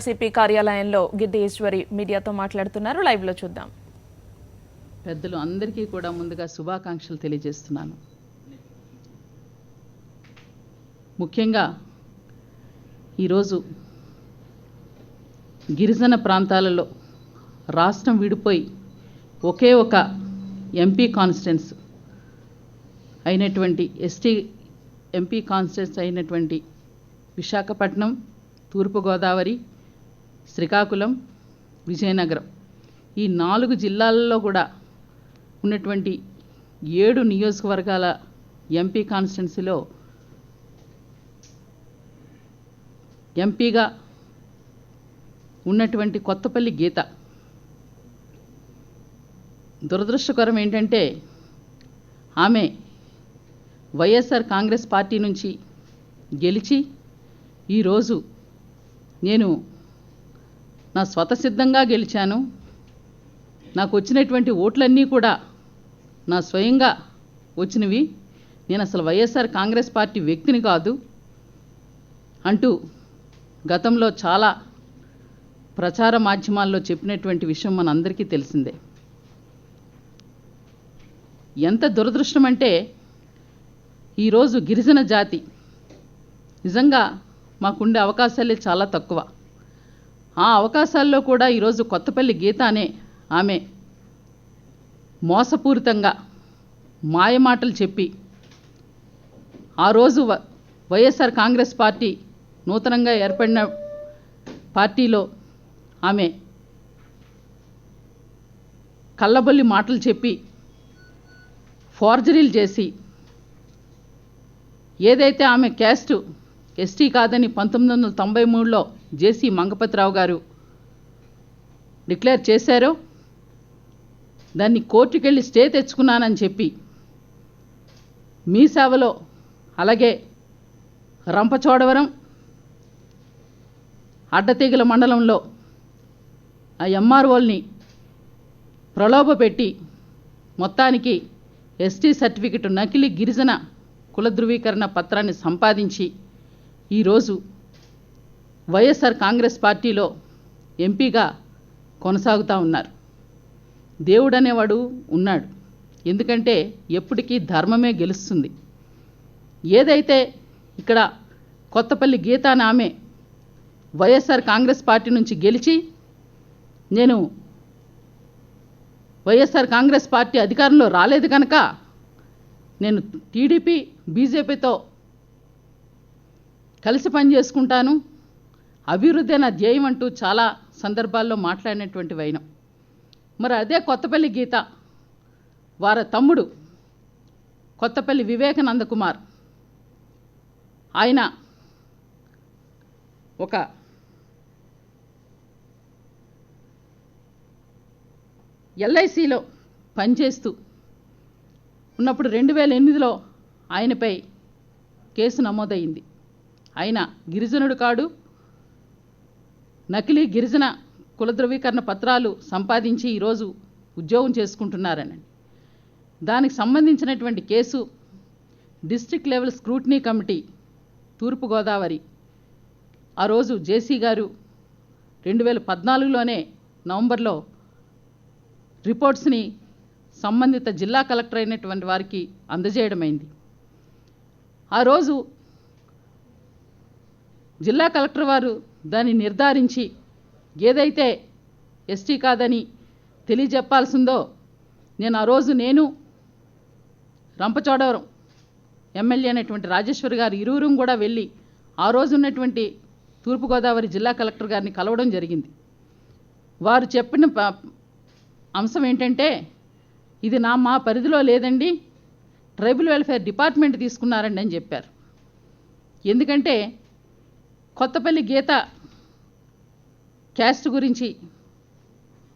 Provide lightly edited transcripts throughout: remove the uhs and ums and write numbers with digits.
వైఎస్ఆర్సీపీ కార్యాలయంలో గిడ్డి ఈశ్వరి మీడియాతో మాట్లాడుతున్నారు. లైవ్లో చూద్దాం. పెద్దలు అందరికీ కూడా ముందుగా శుభాకాంక్షలు తెలియజేస్తున్నాను. ముఖ్యంగా ఈరోజు గిరిజన ప్రాంతాలలో రాష్ట్రం విడిపోయి ఒకే ఒక ఎంపీ కాన్స్టిట్యున్సీ అయినటువంటి ఎస్టీ ఎంపీ కాన్స్టిట్యున్సీ అయినటువంటి విశాఖపట్నం, తూర్పుగోదావరి, శ్రీకాకుళం, విజయనగరం ఈ 4 జిల్లాలలో కూడా ఉన్నటువంటి 7 నియోజకవర్గాల ఎంపీ కాన్స్టిట్యున్సీలో ఎంపీగా ఉన్నటువంటి కొత్తపల్లి గీత దురదృష్టకరం ఏంటంటే ఆమె వైఎస్ఆర్ కాంగ్రెస్ పార్టీ నుంచి గెలిచి ఈరోజు నేను నా స్వతసిద్ధంగా గెలిచాను, నాకు వచ్చినటువంటి ఓట్లన్నీ కూడా నా స్వయంగా వచ్చినవి, నేను అసలు వైఎస్ఆర్ కాంగ్రెస్ పార్టీ వ్యక్తిని కాదు అంటూ గతంలో చాలా ప్రచార మాధ్యమాల్లో చెప్పినటువంటి విషయం మనందరికీ తెలిసిందే. ఎంత దురదృష్టం అంటే ఈరోజు గిరిజన జాతి నిజంగా మాకుండే అవకాశాలే చాలా తక్కువ. ఆ అవకాశాల్లో కూడా ఈరోజు కొత్తపల్లి గీత అనే ఆమె మోసపూరితంగా మాయమాటలు చెప్పి ఆ రోజు వైఎస్ఆర్ కాంగ్రెస్ పార్టీ నూతనంగా ఏర్పడిన పార్టీలో ఆమె కల్లబొల్లి మాటలు చెప్పి ఫోర్జరీలు చేసి ఏదైతే ఆమె క్యాస్ట్ ఎస్టీ కాదని 1993లో జేసీ మంగపతిరావు గారు డిక్లేర్ చేశారో దాన్ని కోర్టుకెళ్ళి స్టే తెచ్చుకున్నానని చెప్పి మీ సేవలో అలాగే రంపచోడవరం అడ్డతీగల మండలంలో ఆ ఎంఆర్ఓల్ని ప్రలోభపెట్టి మొత్తానికి ఎస్టీ సర్టిఫికెట్ నకిలీ గిరిజన కుల ధృవీకరణ పత్రాన్ని సంపాదించి ఈరోజు వైఎస్ఆర్ కాంగ్రెస్ పార్టీలో ఎంపీగా కొనసాగుతూ ఉన్నారు. దేవుడు అనేవాడు ఉన్నాడు, ఎందుకంటే ఎప్పటికీ ధర్మమే గెలుస్తుంది. ఏదైతే ఇక్కడ కొత్తపల్లి గీత అని ఆమె వైఎస్ఆర్ కాంగ్రెస్ పార్టీ నుంచి గెలిచి నేను వైఎస్ఆర్ కాంగ్రెస్ పార్టీ అధికారంలో రాలేదు కనుక నేను టీడీపీ బీజేపీతో కలిసి పనిచేసుకుంటాను, అభివృద్ధి నా ధ్యేయం అంటూ చాలా సందర్భాల్లో మాట్లాడినటువంటి వైనం. మరి అదే కొత్తపల్లి గీత వారి తమ్ముడు కొత్తపల్లి వివేకానంద కుమార్ ఆయన ఒక ఎల్ఐసిలో పనిచేస్తూ ఉన్నప్పుడు 2008లో ఆయనపై కేసు నమోదైంది. ఆయన గిరిజనుడు కాడు, నకిలీ గిరిజన కుల ధృవీకరణ పత్రాలు సంపాదించి ఈరోజు ఉద్యోగం చేసుకుంటున్నారని దానికి సంబంధించినటువంటి case district level scrutiny committee Turpugodavari ఆ రోజు జేసీ గారు 2014లోనే నవంబర్లో రిపోర్ట్స్ని సంబంధిత జిల్లా కలెక్టర్ అయినటువంటి వారికి అందజేయడమైంది. ఆ రోజు జిల్లా కలెక్టర్ వారు దాన్ని నిర్ధారించి ఏదైతే ఎస్టీ కాదని తెలియజెప్పాల్సిందో నేను ఆ రోజు నేను రంపచోడవరం ఎమ్మెల్యే అయినటువంటి రాజేశ్వరి గారు ఇరువురం కూడా వెళ్ళి ఆ రోజు ఉన్నటువంటి తూర్పుగోదావరి జిల్లా కలెక్టర్ గారిని కలవడం జరిగింది. వారు చెప్పిన అంశం ఏంటంటే ఇది మా పరిధిలో లేదండి, ట్రైబల్ వెల్ఫేర్ డిపార్ట్మెంట్ తీసుకున్నారండి అని చెప్పారు. ఎందుకంటే కొత్తపల్లి గీత క్యాస్ట్ గురించి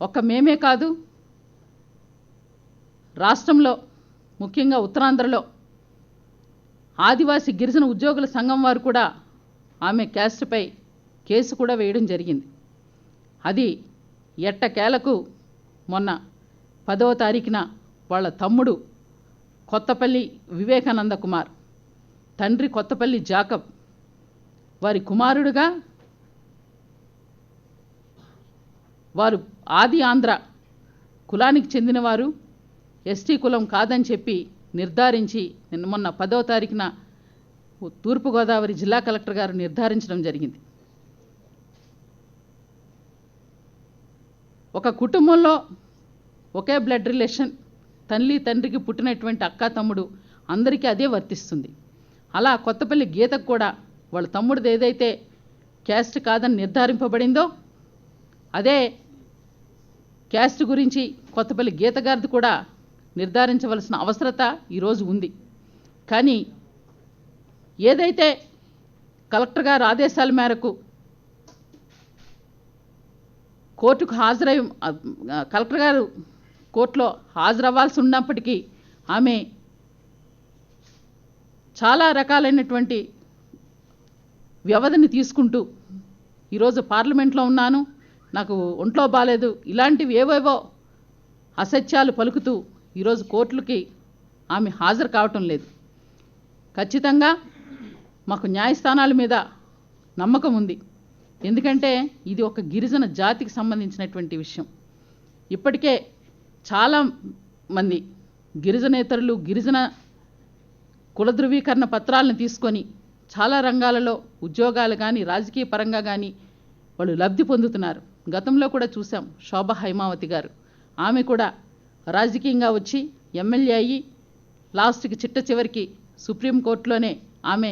ఒక్క మేమే కాదు, రాష్ట్రంలో ముఖ్యంగా ఉత్తరాంధ్రలో ఆదివాసీ గిరిజన ఉద్యోగుల సంఘం వారు కూడా ఆమె క్యాస్ట్పై కేసు కూడా వేయడం జరిగింది. అది ఎట్టకేలకు మొన్న 10వ తారీఖున వాళ్ళ తమ్ముడు కొత్తపల్లి వివేకానంద కుమార్, తండ్రి కొత్తపల్లి జాకబ్, వారి కుమారుడుగా వారు ఆది ఆంధ్ర కులానికి చెందినవారు, ఎస్టీ కులం కాదని చెప్పి నిర్ధారించి మొన్న 10వ తారీఖున తూర్పుగోదావరి జిల్లా కలెక్టర్ గారు నిర్ధారించడం జరిగింది. ఒక కుటుంబంలో ఒకే బ్లడ్ రిలేషన్, తల్లి తండ్రికి పుట్టినటువంటి అక్క తమ్ముడు అందరికీ అదే వర్తిస్తుంది. అలా కొత్తపల్లి గీతకు కూడా వాళ్ళ తమ్ముడిది ఏదైతే క్యాస్ట్ కాదని నిర్ధారింపబడిందో అదే క్యాస్ట్ గురించి కొత్తపల్లి గీత గారిది కూడా నిర్ధారించవలసిన అవసరత ఈరోజు ఉంది. కానీ ఏదైతే కలెక్టర్ గారు ఆదేశాల మేరకు కోర్టుకు కలెక్టర్ గారు కోర్టులో హాజరవ్వాల్సి ఉన్నప్పటికీ ఆమె చాలా రకాలైనటువంటి వ్యవధిని తీసుకుంటూ ఈరోజు పార్లమెంట్లో ఉన్నాను, నాకు ఒంట్లో బాలేదు, ఇలాంటివి ఏవేవో అసత్యాలు పలుకుతూ ఈరోజు కోర్టులకి ఆమె హాజరు కావటం లేదు. ఖచ్చితంగా మాకు న్యాయస్థానాల మీద నమ్మకం ఉంది. ఎందుకంటే ఇది ఒక గిరిజన జాతికి సంబంధించినటువంటి విషయం. ఇప్పటికే చాలా మంది గిరిజనేతరులు గిరిజన కుల ధృవీకరణ పత్రాలను తీసుకొని చాలా రంగాలలో ఉద్యోగాలు కానీ రాజకీయ పరంగా కానీ వాళ్ళు లబ్ధి పొందుతున్నారు. గతంలో కూడా చూసాం, శోభా హైమావతి గారు, ఆమె కూడా రాజకీయంగా వచ్చి ఎమ్మెల్యే అయ్యి లాస్ట్కి చిట్ట చివరికి సుప్రీంకోర్టులోనే ఆమె